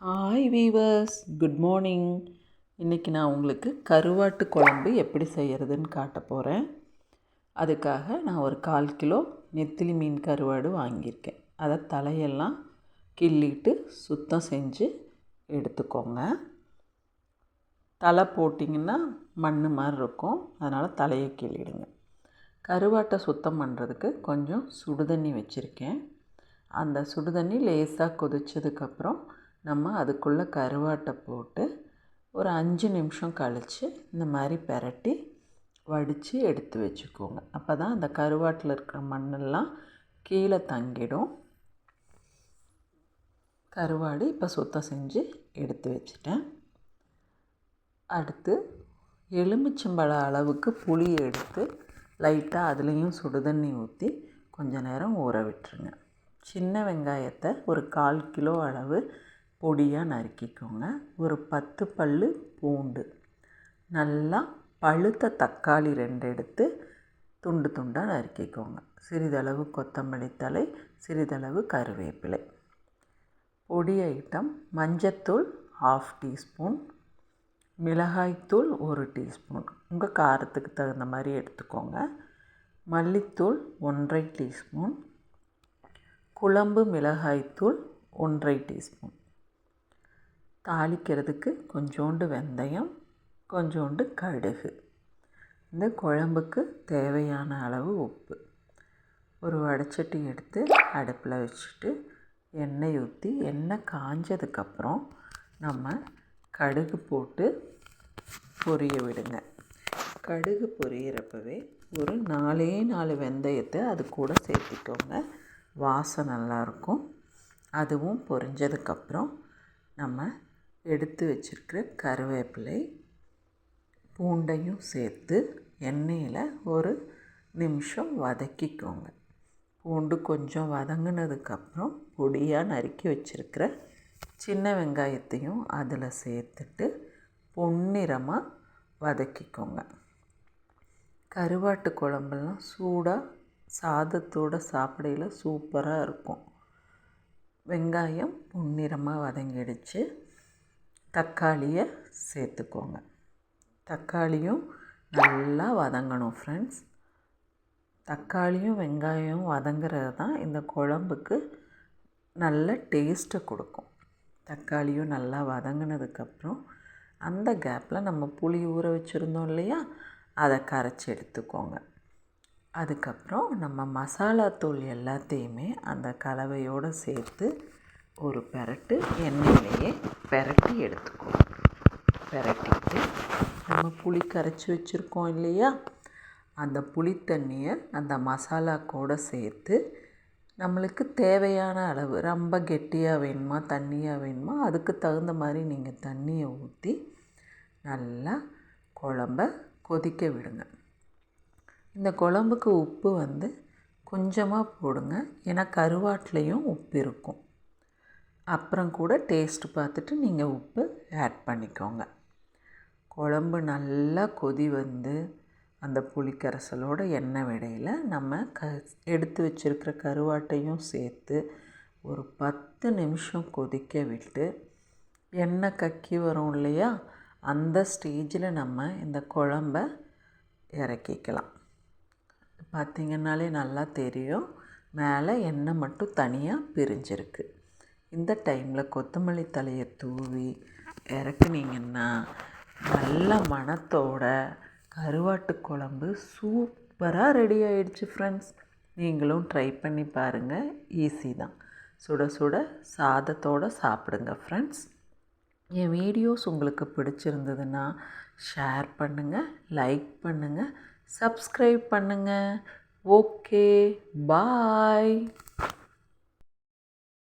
Hi viewers, good morning. இன்றைக்கி நான் உங்களுக்கு கருவாட்டு குழம்பு எப்படி செய்கிறதுன்னு காட்ட போகிறேன். அதுக்காக நான் ஒரு 1/4 கிலோ நெத்திலி மீன் கருவாடு வாங்கியிருக்கேன். அதை தலையெல்லாம் கிள்ளிட்டு சுத்தம் செஞ்சு எடுத்துக்கோங்க. தலை போட்டிங்கன்னா மண் மாதிரி இருக்கும், அதனால் தலையை கிள்ளிடுங்க. கருவாட்டை சுத்தம் பண்ணுறதுக்கு கொஞ்சம் சுடுதண்ணி வச்சுருக்கேன். அந்த சுடுதண்ணி லேசாக கொதித்ததுக்கப்புறம் நம்ம அதுக்குள்ளே கருவாட்டை போட்டு ஒரு 5 நிமிஷம் கழித்து இந்த மாதிரி பெரட்டி வடித்து எடுத்து வச்சுக்கோங்க. அப்போ தான் அந்த கருவாட்டில் இருக்கிற மண்ணெல்லாம் கீழே தங்கிடும். கருவாடு இப்போ சுத்தம் செஞ்சு எடுத்து வச்சுட்டேன். அடுத்து எலுமிச்சம்பழ அளவுக்கு புளி எடுத்து லைட்டாக அதுலேயும் சுடுதண்ணி ஊற்றி கொஞ்சம் நேரம் ஊற விட்டுருங்க. சின்ன வெங்காயத்தை ஒரு 1/4 கிலோ அளவு பொடியாக நறுக்கிக்கோங்க. ஒரு 10 பல் பூண்டு, நல்லா பழுத்த தக்காளி 2 எடுத்து துண்டு துண்டாக நறுக்கிக்கோங்க. சிறிதளவு கொத்தமல்லி தழை, சிறிதளவு கருவேப்பிலை. பொடி ஐட்டம்: மஞ்சத்தூள் 1/2 டீஸ்பூன், மிளகாய்த்தூள் 1 டீஸ்பூன், உங்கள் காரத்துக்கு தகுந்த மாதிரி எடுத்துக்கோங்க. மல்லித்தூள் 1/2 டீஸ்பூன், குழம்பு மிளகாய்த்தூள் 1/2 டீஸ்பூன். தாளிக்கிறதுக்கு கொஞ்சோண்டு வெந்தயம், கொஞ்சோண்டு கடுகு. இந்த குழம்புக்கு தேவையான அளவு உப்பு. ஒரு வடைச்சட்டி எடுத்து அடுப்பில் வச்சுட்டு எண்ணெய் ஊற்றி எண்ணெய் காஞ்சதுக்கப்புறம் நம்ம கடுகு போட்டு பொரிய விடுங்க. கடுகு பொரியிறப்பவே ஒரு 4 வெந்தயத்தை அது கூட சேர்த்திக்கோங்க. வாசம் நல்லாயிருக்கும். அதுவும் பொரிஞ்சதுக்கப்புறம் நம்ம எடுத்து வச்சுருக்கிற கருவேப்பிலை, பூண்டையும் சேர்த்து எண்ணெயில் ஒரு நிமிஷம் வதக்கிக்கோங்க. பூண்டு கொஞ்சம் வதங்கினதுக்கப்புறம் பொடியாக நறுக்கி வச்சுருக்கிற சின்ன வெங்காயத்தையும் அதில் சேர்த்துட்டு பொன்னிறமாக வதக்கிக்கோங்க. கருவாட்டு குழம்பெல்லாம் சூடாக சாதத்தோடு சாப்பிடையில் சூப்பராக இருக்கும். வெங்காயம் பொன்னிறமாக வதங்கிடுச்சு. தக்காளியை சேர்த்துக்கோங்க. தக்காளியும் நல்லா வதங்கணும் ஃப்ரெண்ட்ஸ். தக்காளியும் வெங்காயம் வதங்கிறது தான் இந்த குழம்புக்கு நல்ல டேஸ்ட்டை கொடுக்கும். தக்காளியும் நல்லா வதங்கினதுக்கப்புறம் அந்த கேப்பில் நம்ம புளி ஊற வச்சுருந்தோம் இல்லையா, அதை கரைச்சி எடுத்துக்கோங்க. அதுக்கப்புறம் நம்ம மசாலா தூள் எல்லாத்தையுமே அந்த கலவையோடு சேர்த்து ஒரு பெரட்டு எண்ணெயிலேயே பெரட்டி எடுத்துக்கோங்க. பெரட்டிட்டு நம்ம புளி கரைச்சி வச்சுருக்கோம் இல்லையா, அந்த புளி தண்ணியை அந்த மசாலா கூட சேர்த்து நம்மளுக்கு தேவையான அளவு, ரொம்ப கெட்டியாக வேணுமா தண்ணியாக வேணுமா அதுக்கு தகுந்த மாதிரி நீங்கள் தண்ணியை ஊற்றி நல்லா குழம்ப கொதிக்க விடுங்க. இந்த குழம்புக்கு உப்பு கொஞ்சமாக போடுங்க, ஏன்னா கருவாட்டிலையும் உப்பு இருக்கும். அப்புறம் கூட டேஸ்ட்டு பார்த்துட்டு நீங்கள் உப்பு ஆட் பண்ணிக்கோங்க. குழம்பு நல்லா கொதி அந்த புளிக்கரைசலோட எண்ணெய் விடையில் நம்ம எடுத்து வச்சுருக்கிற கருவாட்டையும் சேர்த்து ஒரு 10 நிமிஷம் கொதிக்க விட்டு எண்ணெய் கக்கி வரும் இல்லையா, அந்த ஸ்டேஜில் நம்ம இந்த குழம்ப இறக்கிக்கலாம். பார்த்திங்கனாலே நல்லா தெரியும், மேலே எண்ணெய் மட்டும் தனியாக பிரிஞ்சிருக்கு. இந்த டைமில் கொத்தமல்லி தழையை தூவி இறக்குனீங்கன்னா நல்ல மணத்தோட கருவாட்டு குழம்பு சூப்பராக ரெடி ஆகிடுச்சு ஃப்ரெண்ட்ஸ். நீங்களும் ட்ரை பண்ணி பாருங்கள், ஈஸி தான். சுட சுட சாதத்தோடு சாப்பிடுங்க ஃப்ரெண்ட்ஸ். என் வீடியோஸ் உங்களுக்கு பிடிச்சிருந்ததுன்னா ஷேர் பண்ணுங்கள், லைக் பண்ணுங்கள், சப்ஸ்கிரைப் பண்ணுங்கள். ஓகே, பாய்.